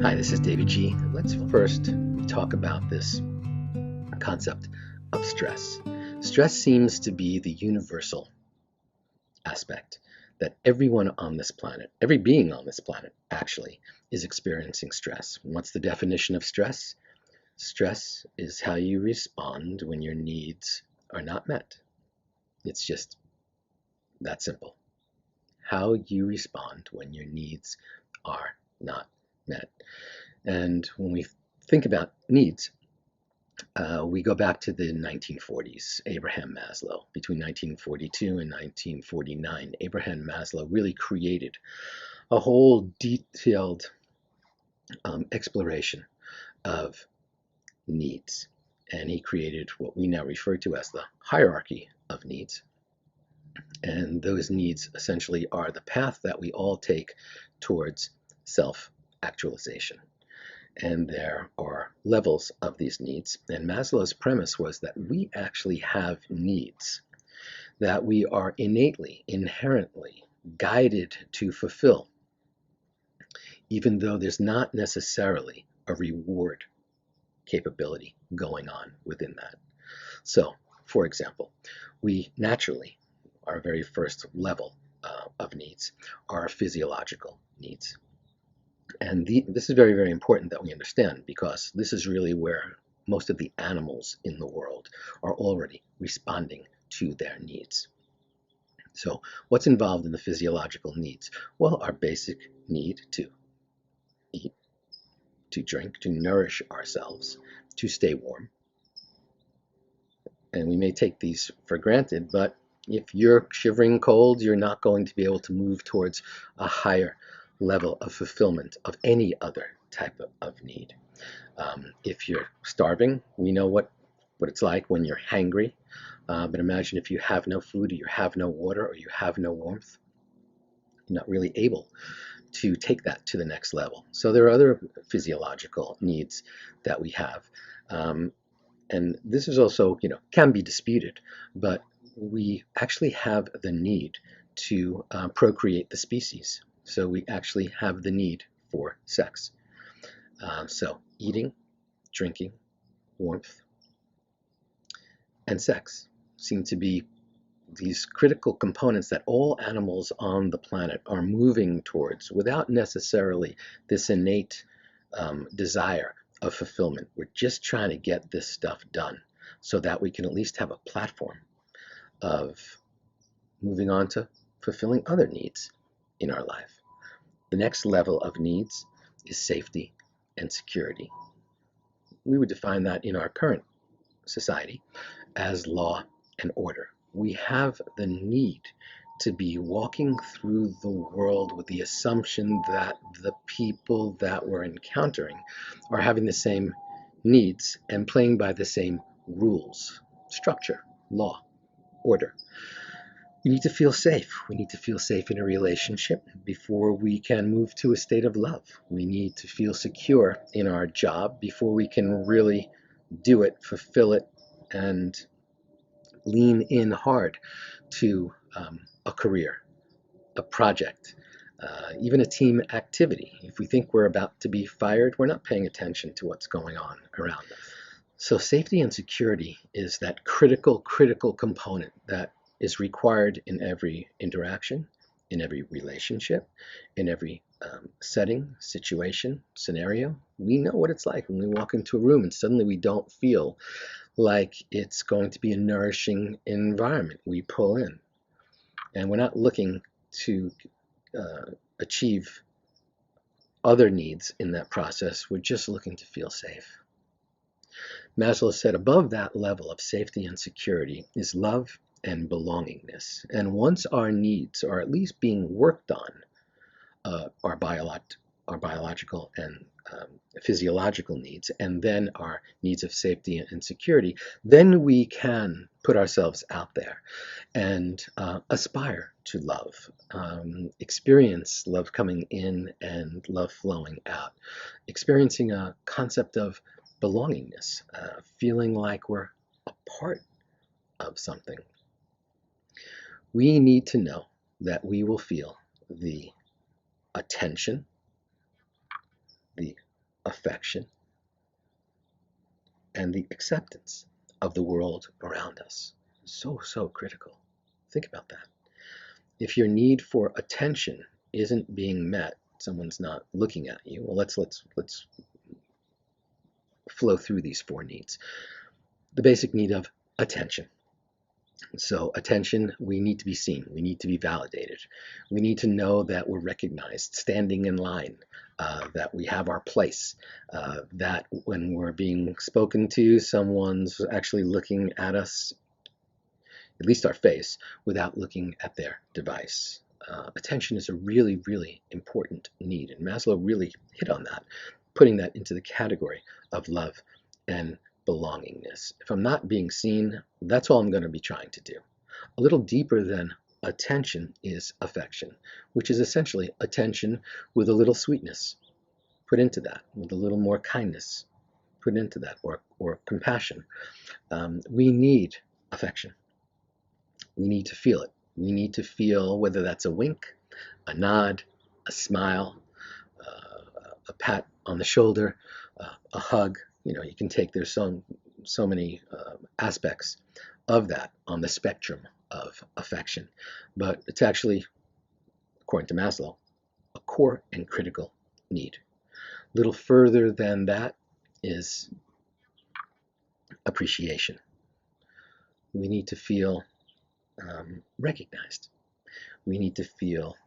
Hi, this is davidji. Let's first talk about this concept of stress. Stress seems to be the universal aspect that everyone on this planet, every being on this planet actually, is experiencing stress. What's the definition of stress? Stress is how you respond when your needs are not met. It's just that simple. How you respond when your needs are not met. And when we think about needs, we go back to the 1940s, Abraham Maslow. Between 1942 and 1949, Abraham Maslow really created a whole detailed exploration of needs. And he created what we now refer to as the hierarchy of needs. And those needs essentially are the path that we all take towards self-actualization. And there are levels of these needs. And Maslow's premise was that we actually have needs that we are innately, inherently guided to fulfill, even though there's not necessarily a reward capability going on within that. So, for example, we naturally, our very first level of needs are physiological needs. And this is very, very important that we understand, because this is really where most of the animals in the world are already responding to their needs. So what's involved in the physiological needs? Well, our basic need to eat, to drink, to nourish ourselves, to stay warm. And we may take these for granted, but if you're shivering cold, you're not going to be able to move towards a higher level of fulfillment of any other type of need. If you're starving, we know what it's like when you're hangry. But imagine if you have no food, or you have no water, or you have no warmth. You're not really able to take that to the next level. So there are other physiological needs that we have. And this is also, can be disputed, but we actually have the need to procreate the species. So we actually have the need for sex. So eating, drinking, warmth, and sex seem to be these critical components that all animals on the planet are moving towards without necessarily this innate desire of fulfillment. We're just trying to get this stuff done so that we can at least have a platform of moving on to fulfilling other needs in our life. The next level of needs is safety and security. We would define that in our current society as law and order. We have the need to be walking through the world with the assumption that the people that we're encountering are having the same needs and playing by the same rules, structure, law, order. We need to feel safe. We need to feel safe in a relationship before we can move to a state of love. We need to feel secure in our job before we can really do it, fulfill it, and lean in hard to a career, a project, even a team activity. If we think we're about to be fired, we're not paying attention to what's going on around us. So safety and security is that critical component that is required in every interaction, in every relationship, in every setting, situation, scenario. We know what it's like when we walk into a room and suddenly we don't feel like it's going to be a nourishing environment. We pull in, and we're not looking to achieve other needs in that process. We're just looking to feel safe. Maslow said above that level of safety and security is love and belongingness. And once our needs are at least being worked on, our biological and physiological needs, and then our needs of safety and security, then we can put ourselves out there and aspire to love, experience love coming in and love flowing out, experiencing a concept of belongingness, feeling like we're a part of something. We need to know that we will feel the attention, the affection, and the acceptance of the world around us. So, so critical. Think about that. If your need for attention isn't being met, someone's not looking at you. Well, let's flow through these four needs. The basic need of attention. So attention, we need to be seen. We need to be validated. We need to know that we're recognized, standing in line, that we have our place, that when we're being spoken to, someone's actually looking at us, at least our face, without looking at their device. Attention is a really, really important need, and Maslow really hit on that, putting that into the category of love and belongingness. If I'm not being seen, that's all I'm going to be trying to do. A little deeper than attention is affection, which is essentially attention with a little sweetness put into that, with a little more kindness put into that, or compassion. We need affection. We need to feel it. We need to feel whether that's a wink, a nod, a smile, a pat on the shoulder, a hug. You know, you can take, there's so many aspects of that on the spectrum of affection, but it's actually, according to Maslow, a core and critical need. A little further than that is appreciation. We need to feel recognized. We need to feel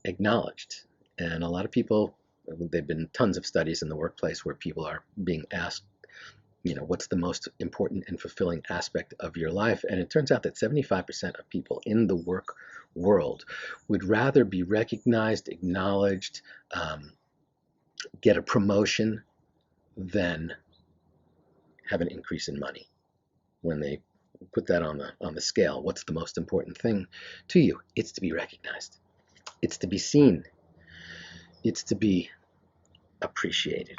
acknowledged. And a lot of people, there've been tons of studies in the workplace where people are being asked, you know, what's the most important and fulfilling aspect of your life? And it turns out that 75% of people in the work world would rather be recognized, acknowledged, get a promotion than have an increase in money. When they put that on the scale, what's the most important thing to you? It's to be recognized. It's to be seen. It's to be appreciated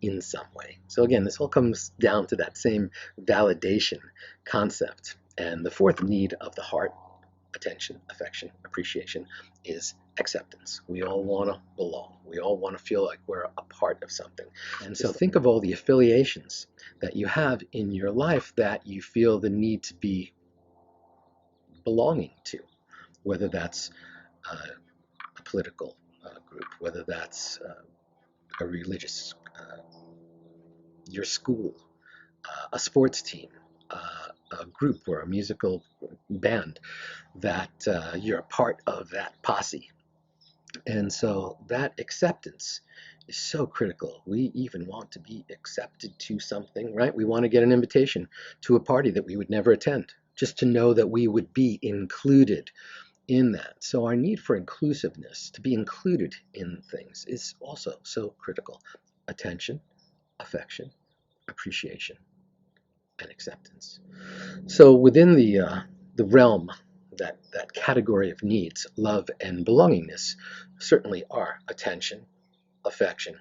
in some way. So again, this all comes down to that same validation concept. And the fourth need of the heart, attention, affection, appreciation, is acceptance. We all want to belong. We all want to feel like we're a part of something. And so think of all the affiliations that you have in your life that you feel the need to be belonging to, whether that's a political group, whether that's a religious, your school, a sports team, a group or a musical band, that you're a part of that posse. And so that acceptance is so critical. We even want to be accepted to something, right? We want to get an invitation to a party that we would never attend, just to know that we would be included in that. So our need for inclusiveness, to be included in things, is also so critical. Attention, affection, appreciation, and acceptance. So within the realm, that category of needs, love and belongingness certainly are attention, affection,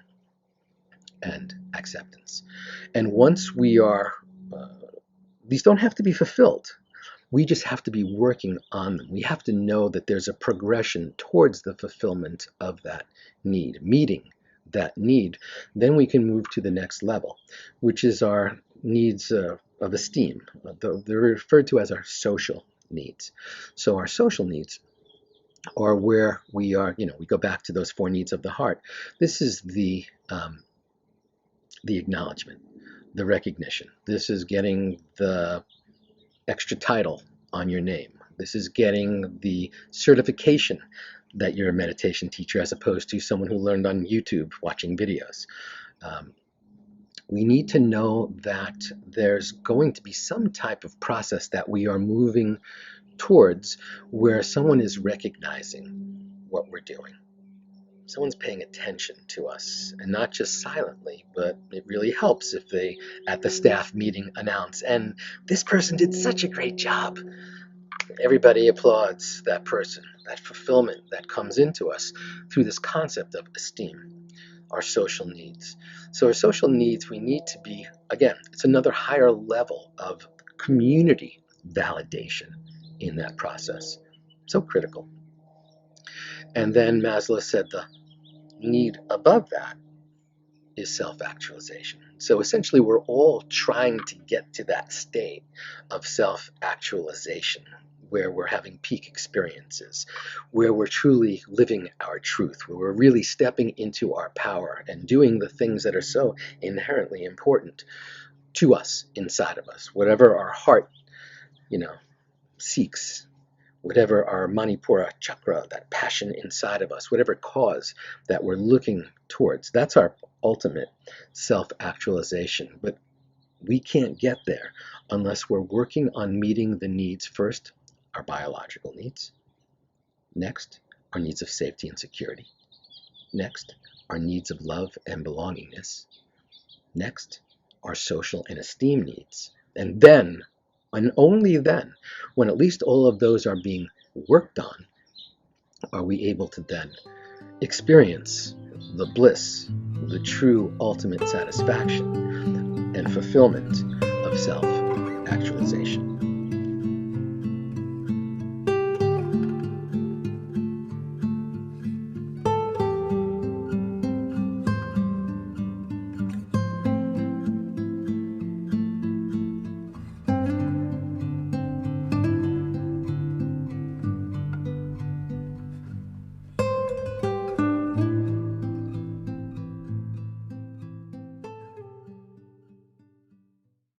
and acceptance. And once we are, these don't have to be fulfilled. We just have to be working on them. We have to know that there's a progression towards the fulfillment of that need, meeting that need. Then we can move to the next level, which is our needs of esteem. They're referred to as our social needs. So our social needs are where we are, you know, we go back to those four needs of the heart. This is the acknowledgement, the recognition. This is getting the extra title on your name. This is getting the certification that you're a meditation teacher, as opposed to someone who learned on YouTube watching videos. We need to know that there's going to be some type of process that we are moving towards where someone is recognizing what we're doing. Someone's paying attention to us, and not just silently, but it really helps if they, at the staff meeting, announce, and this person did such a great job. Everybody applauds that person, that fulfillment that comes into us through this concept of esteem, our social needs. So our social needs, we need to be, again, it's another higher level of community validation in that process. So critical. And then Maslow said the need above that is self-actualization. So essentially, we're all trying to get to that state of self-actualization where we're having peak experiences, where we're truly living our truth, where we're really stepping into our power and doing the things that are so inherently important to us, inside of us, whatever our heart, seeks, whatever our Manipura chakra, that passion inside of us, whatever cause that we're looking towards, that's our ultimate self-actualization. But we can't get there unless we're working on meeting the needs first, our biological needs. Next, our needs of safety and security. Next, our needs of love and belongingness. Next, our social and esteem needs. And then, and only then, when at least all of those are being worked on, are we able to then experience the bliss, the true ultimate satisfaction and fulfillment of self-actualization.